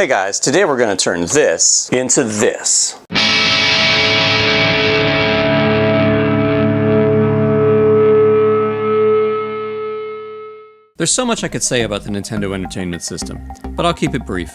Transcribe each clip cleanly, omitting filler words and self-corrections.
Hey guys, today we're going to turn this into this. There's so much I could say about the Nintendo Entertainment System, but I'll keep it brief.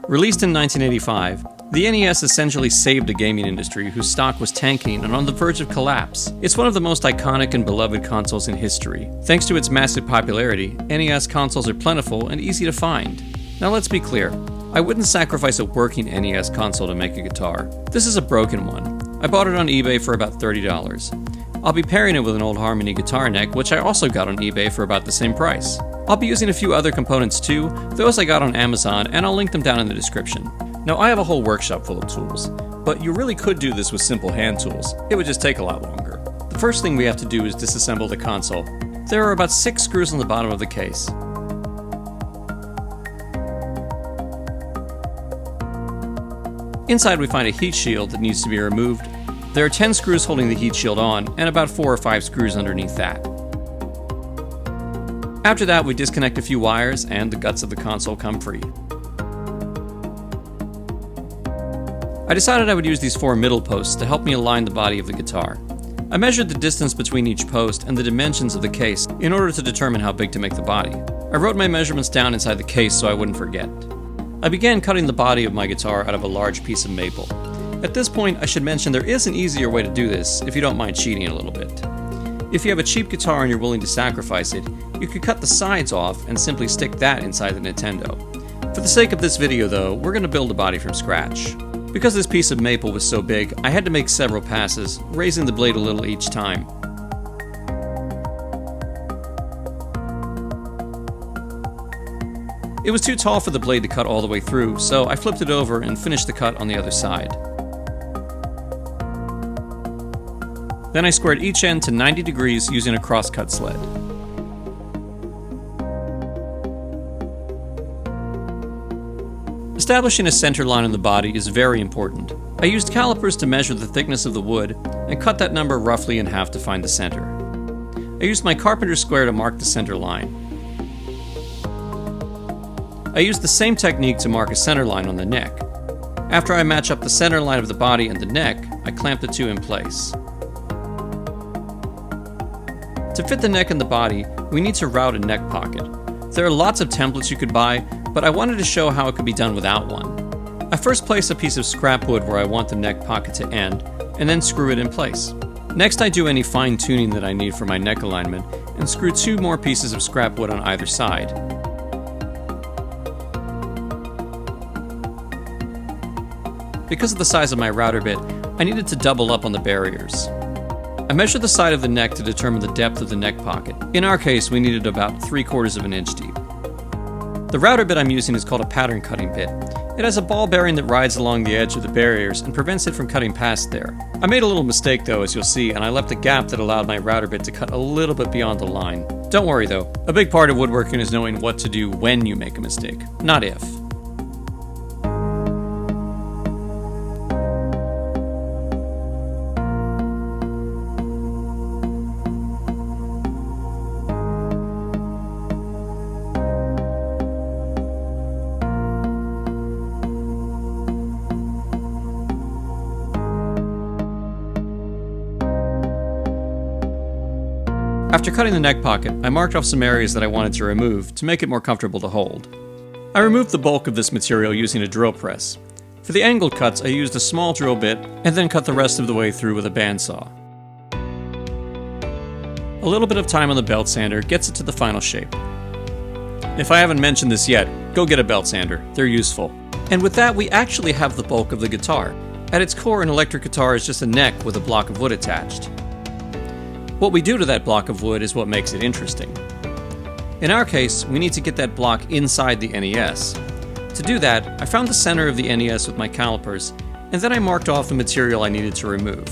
Released in 1985, the NES essentially saved a gaming industry whose stock was tanking and on the verge of collapse. It's one of the most iconic and beloved consoles in history. Thanks to its massive popularity, NES consoles are plentiful and easy to find. Now let's be clear, I wouldn't sacrifice a working NES console to make a guitar. This is a broken one. I bought it on eBay for about $30. I'll be pairing it with an old Harmony guitar neck, which I also got on eBay for about the same price. I'll be using a few other components too, those I got on Amazon, and I'll link them down in the description. Now I have a whole workshop full of tools, but you really could do this with simple hand tools. It would just take a lot longer. The first thing we have to do is disassemble the console. There are about 6 screws on the bottom of the case. Inside we find a heat shield that needs to be removed. There are 10 screws holding the heat shield on, and about 4 or 5 screws underneath that. After that, we disconnect a few wires, and the guts of the console come free. I decided I would use these 4 middle posts to help me align the body of the guitar. I measured the distance between each post and the dimensions of the case in order to determine how big to make the body. I wrote my measurements down inside the case so I wouldn't forget. I began cutting the body of my guitar out of a large piece of maple. At this point, I should mention there is an easier way to do this if you don't mind cheating a little bit. If you have a cheap guitar and you're willing to sacrifice it, you could cut the sides off and simply stick that inside the Nintendo. For the sake of this video though, we're going to build a body from scratch. Because this piece of maple was so big, I had to make several passes, raising the blade a little each time. It was too tall for the blade to cut all the way through, so I flipped it over and finished the cut on the other side. Then I squared each end to 90 degrees using a crosscut sled. Establishing a center line on the body is very important. I used calipers to measure the thickness of the wood and cut that number roughly in half to find the center. I used my carpenter's square to mark the center line. I used the same technique to mark a center line on the neck. After I match up the center line of the body and the neck, I clamp the two in place. To fit the neck and the body, we need to route a neck pocket. There are lots of templates you could buy, but I wanted to show how it could be done without one. I first place a piece of scrap wood where I want the neck pocket to end, and then screw it in place. Next I do any fine tuning that I need for my neck alignment, and screw 2 more pieces of scrap wood on either side. Because of the size of my router bit, I needed to double up on the barriers. I measured the side of the neck to determine the depth of the neck pocket. In our case, we needed about 3/4 of an inch deep. The router bit I'm using is called a pattern cutting bit. It has a ball bearing that rides along the edge of the barriers and prevents it from cutting past there. I made a little mistake though, as you'll see, and I left a gap that allowed my router bit to cut a little bit beyond the line. Don't worry though, a big part of woodworking is knowing what to do when you make a mistake, not if. After cutting the neck pocket, I marked off some areas that I wanted to remove to make it more comfortable to hold. I removed the bulk of this material using a drill press. For the angled cuts, I used a small drill bit and then cut the rest of the way through with a bandsaw. A little bit of time on the belt sander gets it to the final shape. If I haven't mentioned this yet, go get a belt sander, they're useful. And with that, we actually have the bulk of the guitar. At its core, an electric guitar is just a neck with a block of wood attached. What we do to that block of wood is what makes it interesting. In our case, we need to get that block inside the NES. To do that, I found the center of the NES with my calipers, and then I marked off the material I needed to remove.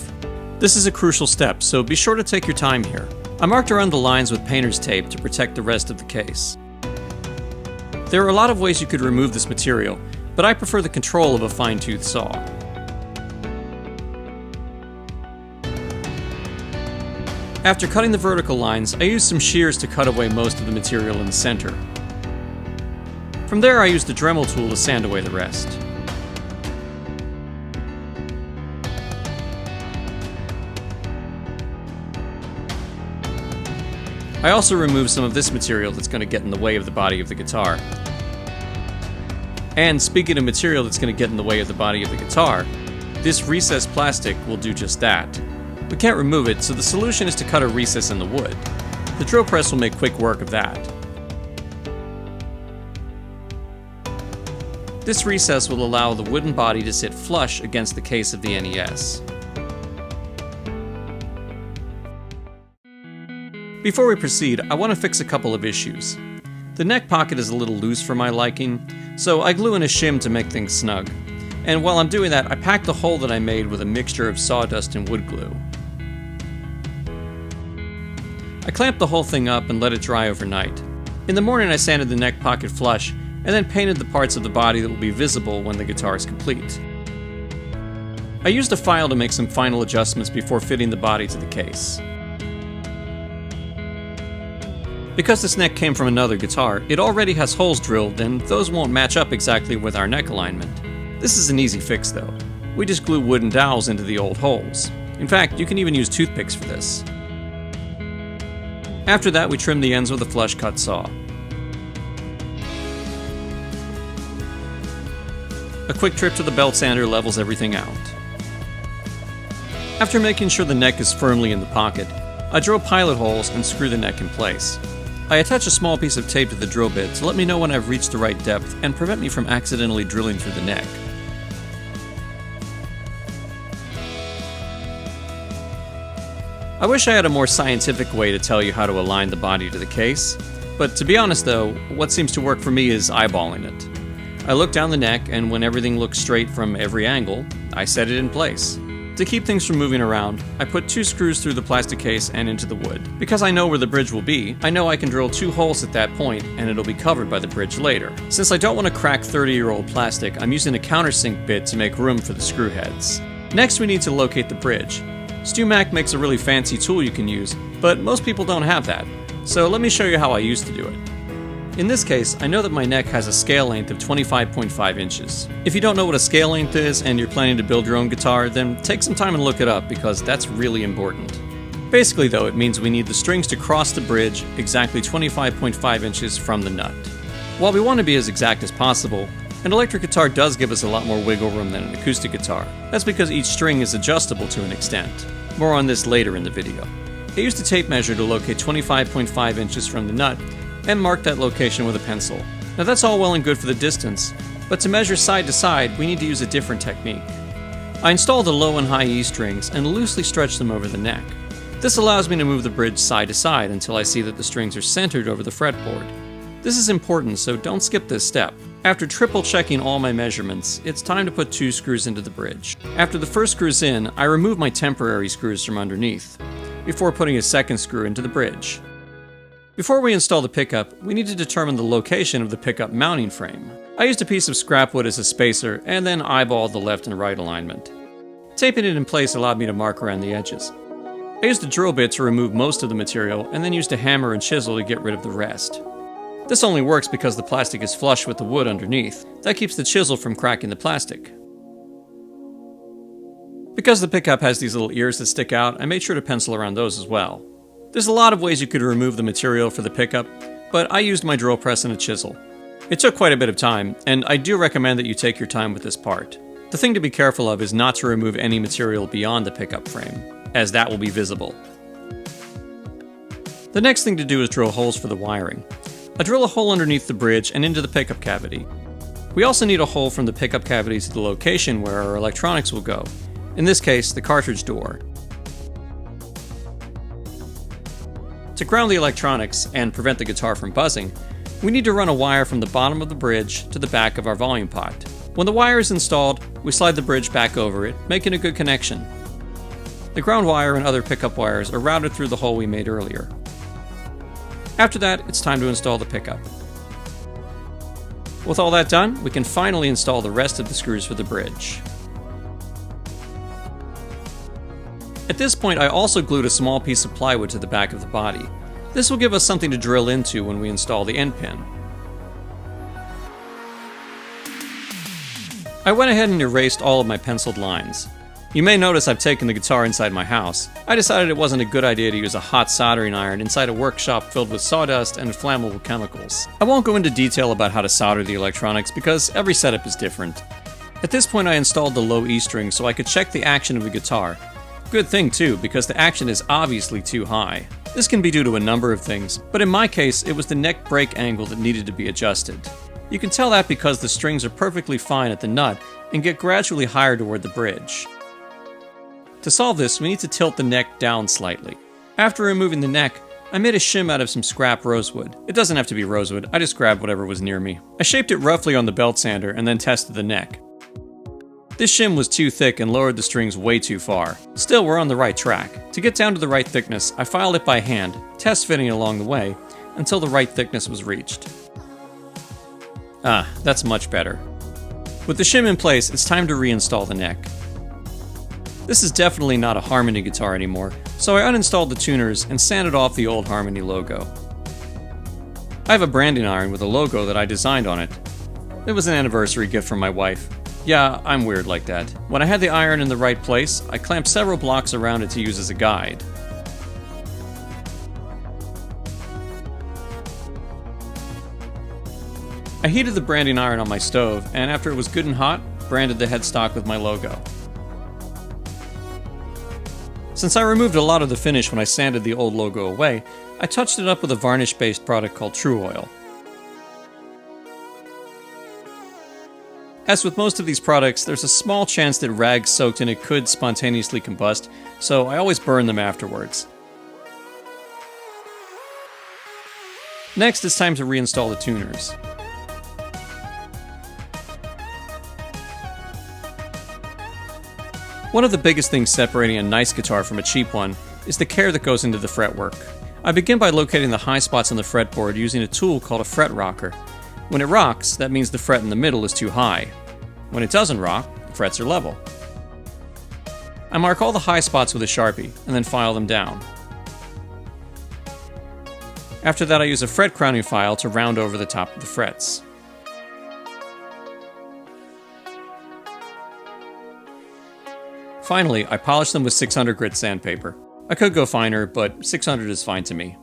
This is a crucial step, so be sure to take your time here. I marked around the lines with painter's tape to protect the rest of the case. There are a lot of ways you could remove this material, but I prefer the control of a fine-tooth saw. After cutting the vertical lines, I used some shears to cut away most of the material in the center. From From there, I used the Dremel tool to sand away the rest. I also removed some of this material that's going to get in the way of the body of the guitar. And speaking of material that's going to get in the way of the body of the guitar, this recessed plastic will do just that. We can't remove it, so the solution is to cut a recess in the wood. The drill press will make quick work of that. This recess will allow the wooden body to sit flush against the case of the NES. Before we proceed, I want to fix a couple of issues. The neck pocket is a little loose for my liking, so I glue in a shim to make things snug. And while I'm doing that, I packed the hole that I made with a mixture of sawdust and wood glue. I clamped the whole thing up and let it dry overnight. In the morning I sanded the neck pocket flush, and then painted the parts of the body that will be visible when the guitar is complete. I used a file to make some final adjustments before fitting the body to the case. Because this neck came from another guitar, it already has holes drilled, and those won't match up exactly with our neck alignment. This is an easy fix though. We just glue wooden dowels into the old holes. In fact, you can even use toothpicks for this. After that, we trim the ends with a flush cut saw. A quick trip to the belt sander levels everything out. After making sure the neck is firmly in the pocket, I drill pilot holes and screw the neck in place. I attach a small piece of tape to the drill bit to let me know when I've reached the right depth and prevent me from accidentally drilling through the neck. I wish I had a more scientific way to tell you how to align the body to the case, but to be honest though, what seems to work for me is eyeballing it. I look down the neck, and when everything looks straight from every angle, I set it in place. To keep things from moving around, I put 2 screws through the plastic case and into the wood. Because I know where the bridge will be, I know I can drill 2 holes at that point and it'll be covered by the bridge later. Since I don't want to crack 30-year-old plastic, I'm using a countersink bit to make room for the screw heads. Next we need to locate the bridge. StewMac makes a really fancy tool you can use, but most people don't have that. So let me show you how I used to do it. In this case, I know that my neck has a scale length of 25.5 inches. If you don't know what a scale length is and you're planning to build your own guitar, then take some time and look it up because that's really important. Basically though, it means we need the strings to cross the bridge exactly 25.5 inches from the nut. While we want to be as exact as possible, an electric guitar does give us a lot more wiggle room than an acoustic guitar. That's because each string is adjustable to an extent. More on this later in the video. I used a tape measure to locate 25.5 inches from the nut and mark that location with a pencil. Now that's all well and good for the distance, but to measure side to side, we need to use a different technique. I install the low and high E strings and loosely stretch them over the neck. This allows me to move the bridge side to side until I see that the strings are centered over the fretboard. This is important, so don't skip this step. After triple checking all my measurements, it's time to put 2 screws into the bridge. After the first screw's in, I remove my temporary screws from underneath, before putting a second screw into the bridge. Before we install the pickup, we need to determine the location of the pickup mounting frame. I used a piece of scrap wood as a spacer and then eyeballed the left and right alignment. Taping it in place allowed me to mark around the edges. I used a drill bit to remove most of the material and then used a hammer and chisel to get rid of the rest. This only works because the plastic is flush with the wood underneath. That keeps the chisel from cracking the plastic. Because the pickup has these little ears that stick out, I made sure to pencil around those as well. There's a lot of ways you could remove the material for the pickup, but I used my drill press and a chisel. It took quite a bit of time, and I do recommend that you take your time with this part. The thing to be careful of is not to remove any material beyond the pickup frame, as that will be visible. The next thing to do is drill holes for the wiring. I drill a hole underneath the bridge and into the pickup cavity. We also need a hole from the pickup cavity to the location where our electronics will go, in this case, the cartridge door. To ground the electronics and prevent the guitar from buzzing, we need to run a wire from the bottom of the bridge to the back of our volume pot. When the wire is installed, we slide the bridge back over it, making a good connection. The ground wire and other pickup wires are routed through the hole we made earlier. After that, it's time to install the pickup. With all that done, we can finally install the rest of the screws for the bridge. At this point, I also glued a small piece of plywood to the back of the body. This will give us something to drill into when we install the end pin. I went ahead and erased all of my penciled lines. You may notice I've taken the guitar inside my house. I decided it wasn't a good idea to use a hot soldering iron inside a workshop filled with sawdust and flammable chemicals. I won't go into detail about how to solder the electronics because every setup is different. At this point I installed the low E string so I could check the action of the guitar. Good thing too, because the action is obviously too high. This can be due to a number of things, but in my case it was the neck break angle that needed to be adjusted. You can tell that because the strings are perfectly fine at the nut and get gradually higher toward the bridge. To solve this, we need to tilt the neck down slightly. After removing the neck, I made a shim out of some scrap rosewood. It doesn't have to be rosewood, I just grabbed whatever was near me. I shaped it roughly on the belt sander and then tested the neck. This shim was too thick and lowered the strings way too far. Still, we're on the right track. To get down to the right thickness, I filed it by hand, test fitting along the way, until the right thickness was reached. Ah, that's much better. With the shim in place, it's time to reinstall the neck. This is definitely not a Harmony guitar anymore, so I uninstalled the tuners and sanded off the old Harmony logo. I have a branding iron with a logo that I designed on it. It was an anniversary gift from my wife. Yeah, I'm weird like that. When I had the iron in the right place, I clamped several blocks around it to use as a guide. I heated the branding iron on my stove, and after it was good and hot, branded the headstock with my logo. Since I removed a lot of the finish when I sanded the old logo away, I touched it up with a varnish-based product called True Oil. As with most of these products, there's a small chance that rags soaked in it could spontaneously combust, so I always burn them afterwards. Next, it's time to reinstall the tuners. One of the biggest things separating a nice guitar from a cheap one is the care that goes into the fretwork. I begin by locating the high spots on the fretboard using a tool called a fret rocker. When it rocks, that means the fret in the middle is too high. When it doesn't rock, the frets are level. I mark all the high spots with a Sharpie and then file them down. After that, I use a fret crowning file to round over the top of the frets. Finally, I polish them with 600 grit sandpaper. I could go finer, but 600 is fine to me.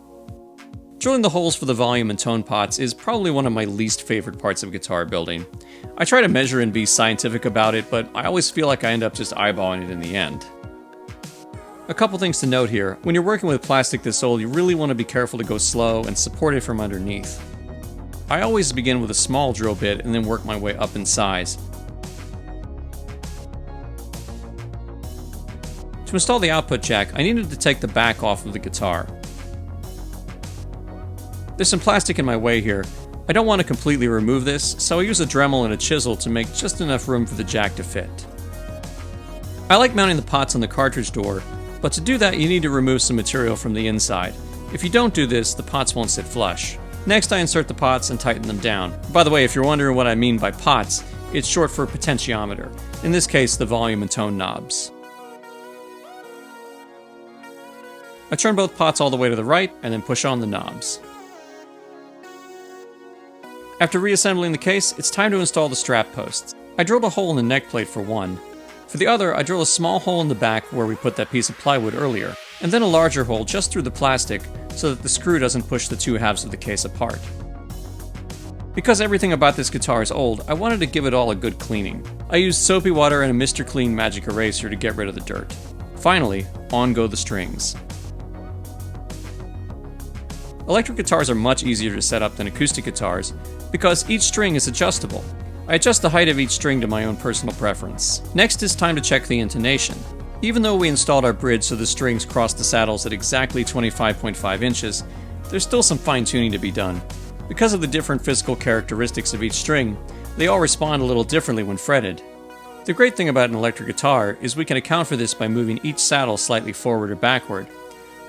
Drilling the holes for the volume and tone pots is probably one of my least favorite parts of guitar building. I try to measure and be scientific about it, but I always feel like I end up just eyeballing it in the end. A couple things to note here. When you're working with plastic this old, you really want to be careful to go slow and support it from underneath. I always begin with a small drill bit and then work my way up in size. To install the output jack, I needed to take the back off of the guitar. There's some plastic in my way here. I don't want to completely remove this, so I use a Dremel and a chisel to make just enough room for the jack to fit. I like mounting the pots on the cartridge door, but to do that you need to remove some material from the inside. If you don't do this, the pots won't sit flush. Next I insert the pots and tighten them down. By the way, if you're wondering what I mean by pots, it's short for potentiometer. In this case, the volume and tone knobs. I turn both pots all the way to the right and then push on the knobs. After reassembling the case, it's time to install the strap posts. I drilled a hole in the neck plate for one. For the other, I drill a small hole in the back where we put that piece of plywood earlier, and then a larger hole just through the plastic so that the screw doesn't push the two halves of the case apart. Because everything about this guitar is old, I wanted to give it all a good cleaning. I used soapy water and a Mr. Clean magic eraser to get rid of the dirt. Finally, on go the strings. Electric guitars are much easier to set up than acoustic guitars because each string is adjustable. I adjust the height of each string to my own personal preference. Next it's time to check the intonation. Even though we installed our bridge so the strings cross the saddles at exactly 25.5 inches, there's still some fine-tuning to be done. Because of the different physical characteristics of each string, they all respond a little differently when fretted. The great thing about an electric guitar is we can account for this by moving each saddle slightly forward or backward.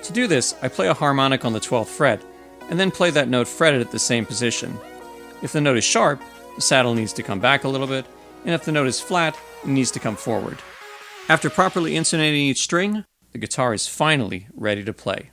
To do this, I play a harmonic on the 12th fret, and then play that note fretted at the same position. If the note is sharp, the saddle needs to come back a little bit, and if the note is flat, it needs to come forward. After properly intonating each string, the guitar is finally ready to play.